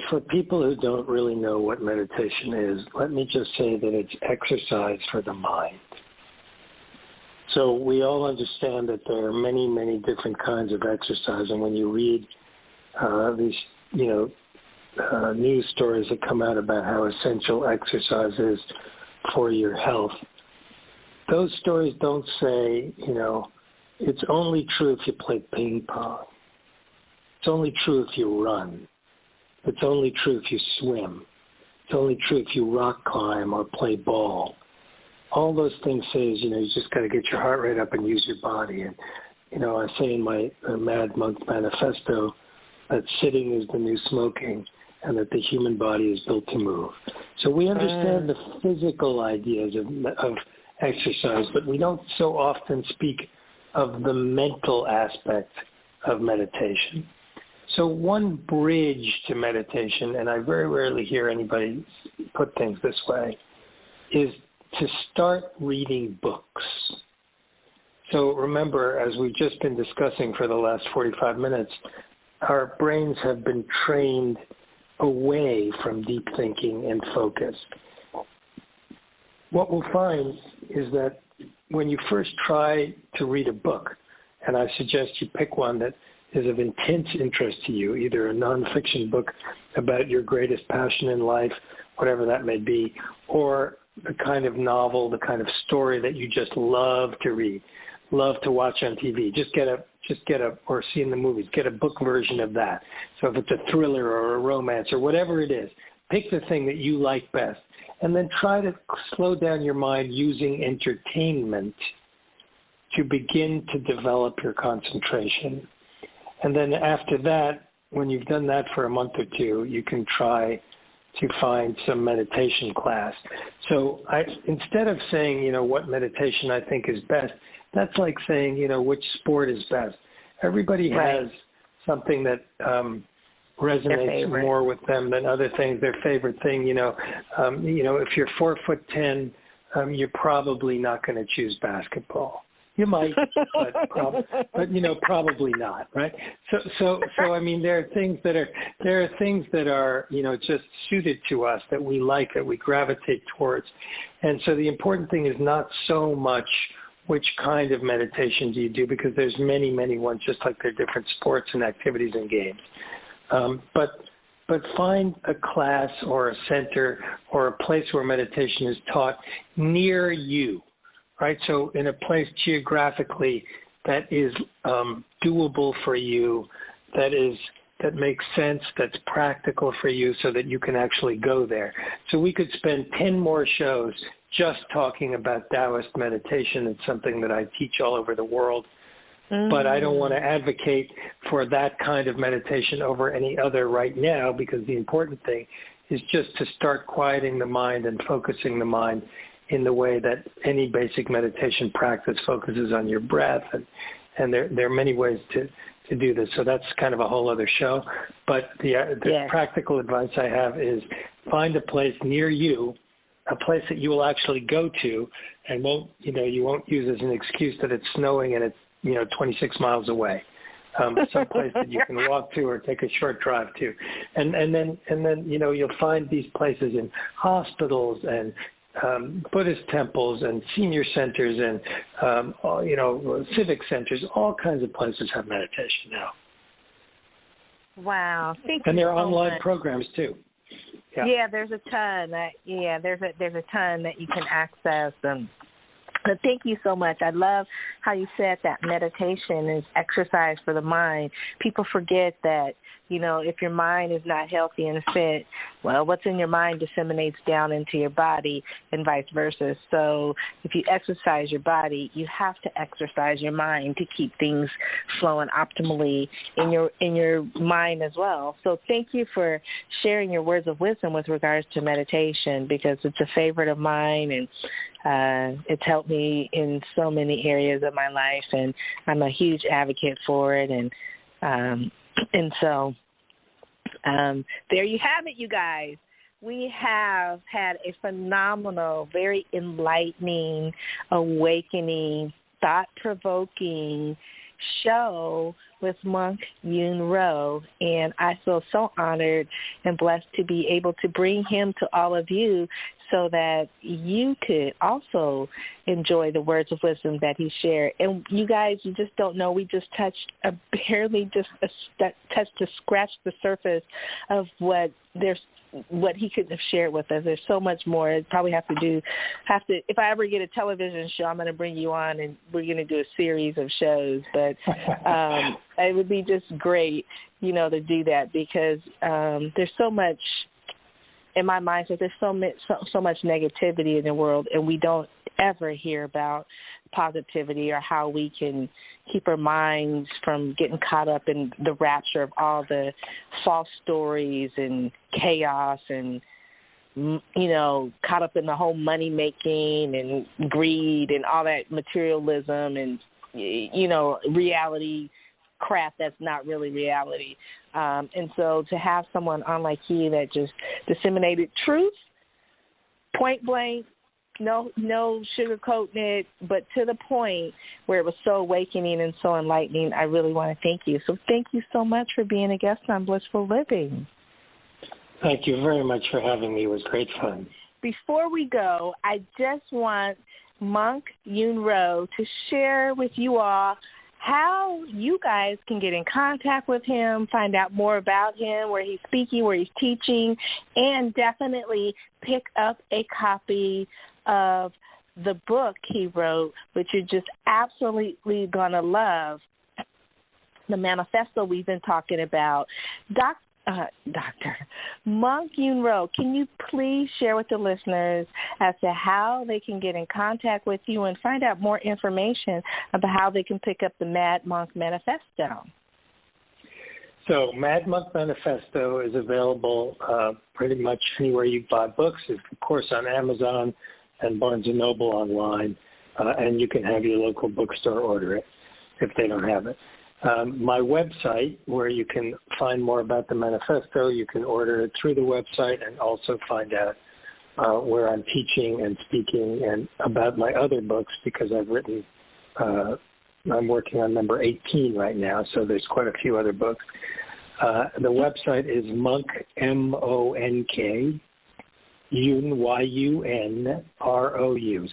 for people who don't really know what meditation is, let me just say that it's exercise for the mind. So we all understand that there are many, many different kinds of exercise, and when you read these, news stories that come out about how essential exercise is for your health, those stories don't say, it's only true if you play ping pong. It's only true if you run. It's only true if you swim. It's only true if you rock climb or play ball. All those things say is, you just got to get your heart rate up and use your body. And, I say in my Mad Monk Manifesto that sitting is the new smoking and that the human body is built to move. So we understand the physical ideas of exercise, but we don't so often speak of the mental aspect of meditation. So one bridge to meditation, and I very rarely hear anybody put things this way, is to start reading books. So remember, as we've just been discussing for the last 45 minutes, our brains have been trained away from deep thinking and focus. What we'll find is that when you first try to read a book, and I suggest you pick one that is of intense interest to you, either a nonfiction book about your greatest passion in life, whatever that may be, or the kind of novel, the kind of story that you just love to read, love to watch on TV. Or see in the movies, get a book version of that. So if it's a thriller or a romance or whatever it is, pick the thing that you like best and then try to slow down your mind using entertainment to begin to develop your concentration. And then after that, when you've done that for a month or two, you can try to find some meditation class. So instead of saying, what meditation I think is best, that's like saying, which sport is best. Everybody has something that resonates more with them than other things, their favorite thing. If you're 4'10", you're probably not going to choose basketball. You might, but probably not, right? So I mean, there are things that are just suited to us, that we like, that we gravitate towards, and so the important thing is not so much which kind of meditation do you do, because there's many ones, just like there are different sports and activities and games. But find a class or a center or a place where meditation is taught near you. Right, so in a place geographically that is doable for you, that makes sense, that's practical for you, so that you can actually go there. So we could spend 10 more shows just talking about Taoist meditation. It's something that I teach all over the world, but I don't want to advocate for that kind of meditation over any other right now, because the important thing is just to start quieting the mind and focusing the mind in the way that any basic meditation practice focuses on your breath, and there are many ways to do this. So that's kind of a whole other show. But the practical advice I have is find a place near you, a place that you will actually go to, and you won't use as an excuse that it's snowing and it's 26 miles away. Some place that you can walk to or take a short drive to, and then you'll find these places in hospitals and Buddhist temples and senior centers and civic centers. All kinds of places have meditation now. Wow! And there are online programs too. Yeah, there's a ton. There's a ton that you can access. But thank you so much. I love how you said that meditation is exercise for the mind. People forget that, if your mind is not healthy and fit, well, what's in your mind disseminates down into your body and vice versa. So if you exercise your body, you have to exercise your mind to keep things flowing optimally in your mind as well. So thank you for sharing your words of wisdom with regards to meditation, because it's a favorite of mine, and it's helped me in so many areas of my life, and I'm a huge advocate for it. And so there you have it, you guys. We have had a phenomenal, very enlightening, awakening, thought-provoking show with Monk Yoon Roh, and I feel so honored and blessed to be able to bring him to all of you so that you could also enjoy the words of wisdom that he shared. And you guys, you just don't know, we just touched scratched the surface of what he could have shared with us. There's so much more. I'd probably have to if I ever get a television show, I'm going to bring you on and we're going to do a series of shows. But it would be just great, to do that, because there's so much in my mind, that there's so much negativity in the world, and we don't ever hear about positivity or how we can keep our minds from getting caught up in the rapture of all the false stories and chaos and, caught up in the whole money making and greed and all that materialism and, reality crap that's not really reality. And so to have someone on like you that just disseminated truth, point blank, no sugarcoating it, but to the point where it was so awakening and so enlightening, I really want to thank you. So thank you so much for being a guest on Blissful Living. Thank you very much for having me. It was great fun. Before we go, I just want Monk Yoon Roh to share with you all how you guys can get in contact with him, find out more about him, where he's speaking, where he's teaching, and definitely pick up a copy of the book he wrote, which you're just absolutely going to love, the manifesto we've been talking about. Dr. Monk Yoon-Ro, can you please share with the listeners as to how they can get in contact with you and find out more information about how they can pick up the Mad Monk Manifesto? So Mad Monk Manifesto is available pretty much anywhere you buy books. It's, of course, on Amazon and Barnes & Noble online, and you can have your local bookstore order it if they don't have it. My website, where you can find more about the manifesto, you can order it through the website and also find out where I'm teaching and speaking and about my other books, because I've written, I'm working on number 18 right now, so there's quite a few other books. The website is Monk, M-O-N-K, Yoon, Y-U-N-R-O-U,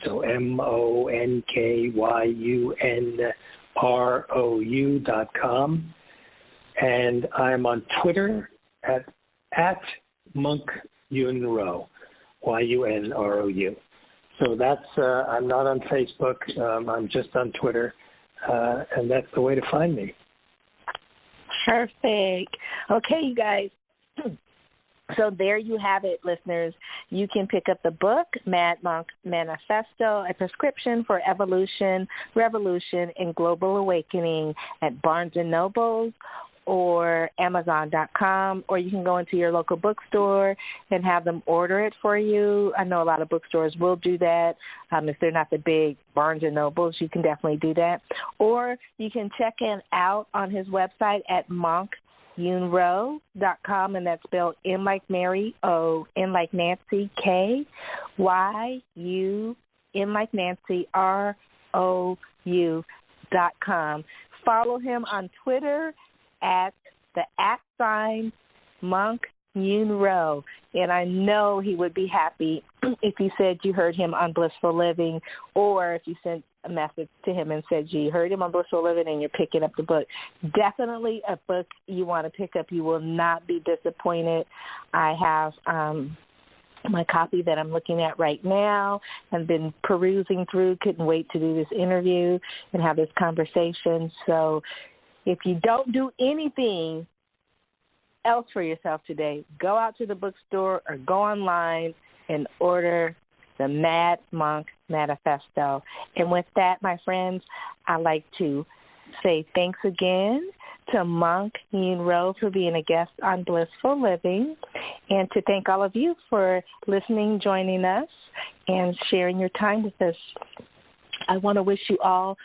so MONKYUNROU.com, and I'm on Twitter at Monk Yoon-Ro, Y-U-N-R-O-U. So that's I'm not on Facebook. I'm just on Twitter, and that's the way to find me. Perfect. Okay, you guys. So there you have it, listeners. You can pick up the book, Mad Monk Manifesto, A Prescription for Evolution, Revolution, and Global Awakening at Barnes & Noble or Amazon.com, or you can go into your local bookstore and have them order it for you. I know a lot of bookstores will do that. If they're not the big Barnes & Nobles, you can definitely do that. Or you can check in out on his website at monkyoonro.com, and that's spelled M like Mary, O, N like Nancy, K, Y-U, N like Nancy, R-O-U.com. Follow him on Twitter at the @ Monk Yoon-Ro, and I know he would be happy if you said you heard him on Blissful Living, or if you sent a message to him and said you heard him on Blissful Living and you're picking up the book. Definitely a book you want to pick up. You will not be disappointed. I have my copy that I'm looking at right now and been perusing through. Couldn't wait to do this interview and have this conversation. So if you don't do anything else for yourself today, go out to the bookstore or go online and order the Mad Monk Manifesto. And with that, my friends, I'd like to say thanks again to Monk Yoon-Ro for being a guest on Blissful Living, and to thank all of you for listening, joining us, and sharing your time with us. I want to wish you all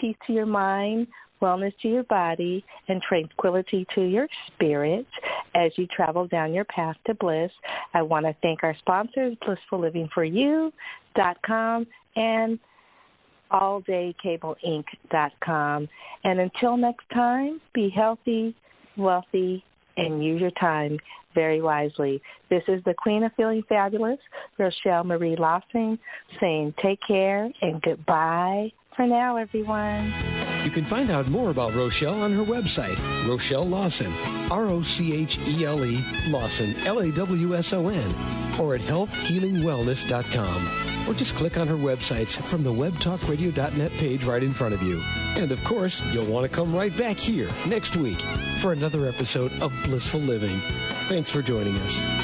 peace to your mind, wellness to your body, and tranquility to your spirit as you travel down your path to bliss. I want to thank our sponsors, blissfullivingforyou.com and alldaycableinc.com. And until next time, be healthy, wealthy, and use your time very wisely. This is the Queen of Feeling Fabulous, Rochelle Marie Lawson, saying take care and goodbye for now, everyone. You can find out more about Rochelle on her website, Rochelle Lawson, R-O-C-H-E-L-E, Lawson, L-A-W-S-O-N, or at healthhealingwellness.com. Or just click on her websites from the webtalkradio.net page right in front of you. And, of course, you'll want to come right back here next week for another episode of Blissful Living. Thanks for joining us.